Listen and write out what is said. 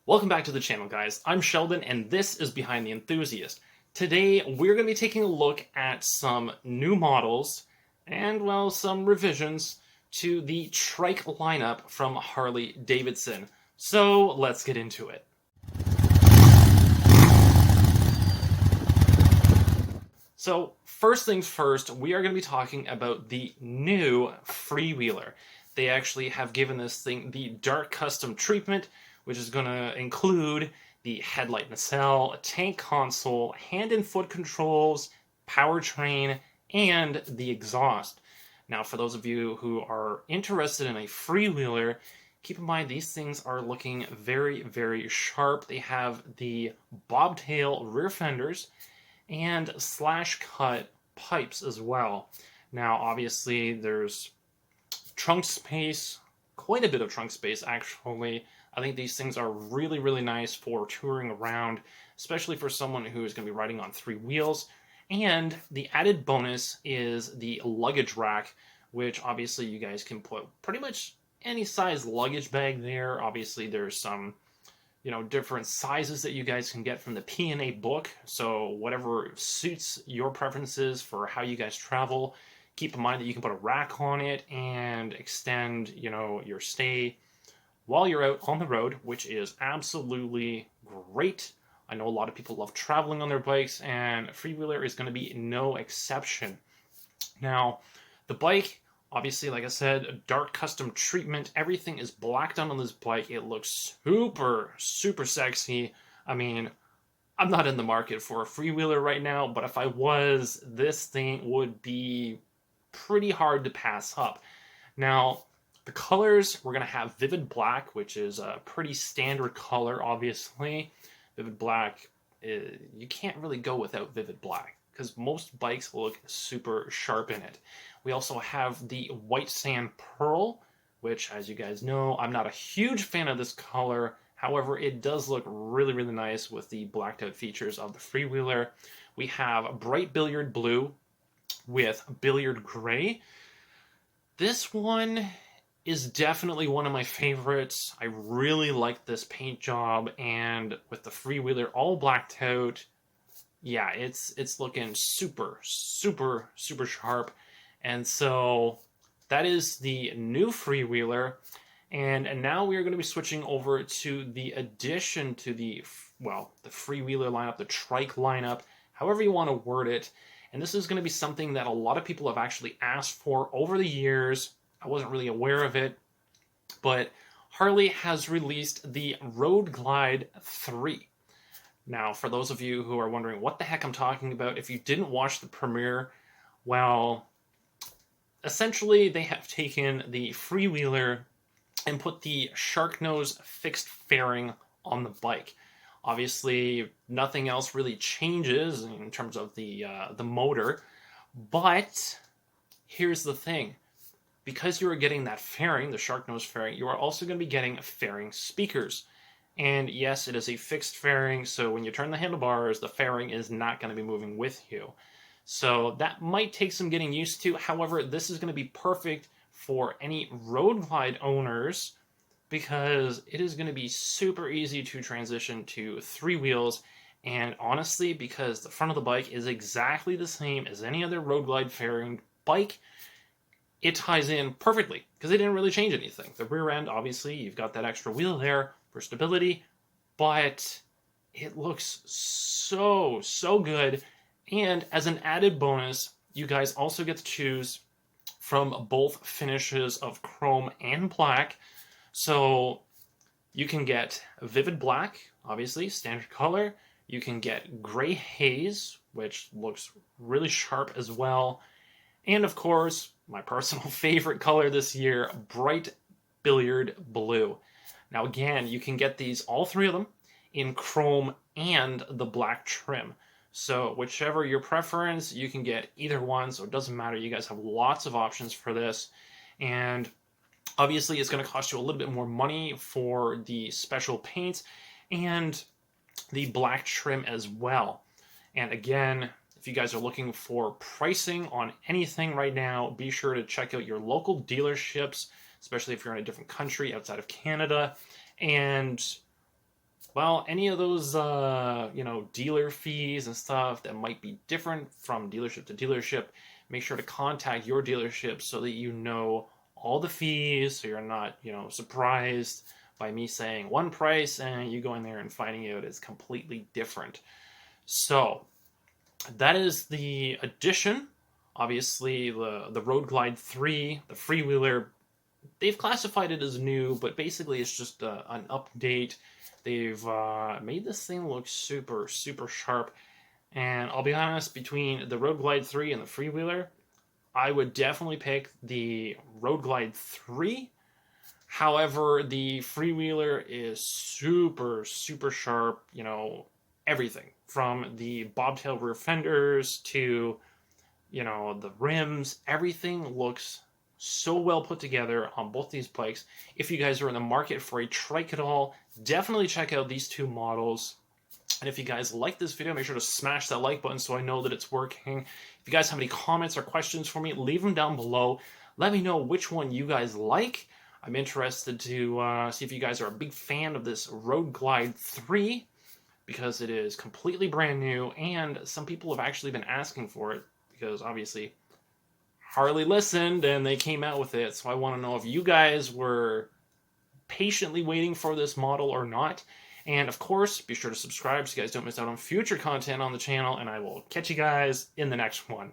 Welcome back to the channel, guys. I'm Sheldon, and this is Behind the Enthusiast. Today, we're going to be taking a look at some new models and, well, some revisions to the Trike lineup from Harley-Davidson. So, let's get into it. So, first things first, we are going to be talking about the new Freewheeler. They actually have given this thing the dark custom treatment, which is going to include the headlight nacelle, a tank console, hand and foot controls, powertrain, and the exhaust. Now, for those of you who are interested in a freewheeler, keep in mind these things are looking very, very sharp. They have the bobtail rear fenders and slash cut pipes as well. Now, obviously, there's trunk space, quite a bit of trunk space actually. I think these things are really, really nice for touring around, especially for someone who is going to be riding on three wheels. And the added bonus is the luggage rack, which obviously you guys can put pretty much any size luggage bag there. Obviously, there's some different sizes that you guys can get from the P&A book. So whatever suits your preferences for how you guys travel, keep in mind that you can put a rack on it and extend, your stay while you're out on the road, which is absolutely great. I know a lot of people love traveling on their bikes, and Freewheeler is going to be no exception. Now, the bike, obviously, like I said, dark custom treatment. Everything is blacked out on this bike. It looks super, super sexy. I mean, I'm not in the market for a freewheeler right now, but if I was, this thing would be pretty hard to pass up. Now, the colors, we're going to have Vivid Black, which is a pretty standard color, obviously. Vivid Black, you can't really go without Vivid Black, because most bikes look super sharp in it. We also have the White Sand Pearl, which, as you guys know, I'm not a huge fan of this color. However, it does look really, really nice with the blacked out features of the Freewheeler. We have Bright Billiard Blue with Billiard Gray. This one is definitely one of my favorites. I really like this paint job, and with the Freewheeler all blacked out, yeah, it's looking super, super, super sharp. And so that is the new Freewheeler. And now we are going to be switching over to the addition to the Freewheeler lineup, the Trike lineup, however you want to word it. And this is going to be something that a lot of people have actually asked for over the years. I wasn't really aware of it, but Harley has released the Road Glide 3. Now, for those of you who are wondering what the heck I'm talking about, if you didn't watch the premiere, well, essentially they have taken the Freewheeler and put the shark nose fixed fairing on the bike. Obviously, nothing else really changes in terms of the motor, but here's the thing. Because you are getting that fairing, the shark nose fairing, you are also going to be getting fairing speakers. And yes, it is a fixed fairing, so when you turn the handlebars, the fairing is not going to be moving with you. So that might take some getting used to. However, this is going to be perfect for any road glide owners because it is going to be super easy to transition to three wheels. And honestly, because the front of the bike is exactly the same as any other road glide fairing bike, it ties in perfectly because they didn't really change anything. The rear end, obviously, you've got that extra wheel there for stability, but it looks so, so good. And as an added bonus, you guys also get to choose from both finishes of chrome and black. So you can get Vivid Black, obviously, standard color. You can get Gray Haze, which looks really sharp as well. And of course, my personal favorite color this year, Bright Billiard Blue. Now again, you can get these, all three of them, in chrome and the black trim. So whichever your preference, you can get either one, so it doesn't matter. You guys have lots of options for this. And obviously it's going to cost you a little bit more money for the special paints and the black trim as well. And again, if you guys are looking for pricing on anything right now, be sure to check out your local dealerships, especially if you're in a different country outside of Canada. And Well, any of those, dealer fees and stuff that might be different from dealership to dealership, make sure to contact your dealership so that you know all the fees, so you're not, surprised by me saying one price and you going there and finding out it's completely different. So that is the addition. Obviously, the Road Glide 3, the Freewheeler, they've classified it as new, but basically it's just an update. They've made this thing look super, super sharp. And I'll be honest, between the Road Glide 3 and the Freewheeler, I would definitely pick the Road Glide 3. However, the Freewheeler is super, super sharp. Everything from the bobtail rear fenders to, the rims. Everything looks so well put together on both these bikes. If you guys are in the market for a trike at all, definitely check out these two models. And if you guys like this video, make sure to smash that like button so I know that it's working. If you guys have any comments or questions for me, leave them down below. Let me know which one you guys like. I'm interested to see if you guys are a big fan of this Road Glide 3, because it is completely brand new, and some people have actually been asking for it, because obviously Harley listened and they came out with it. So I want to know if you guys were patiently waiting for this model or not. And of course, be sure to subscribe so you guys don't miss out on future content on the channel, and I will catch you guys in the next one.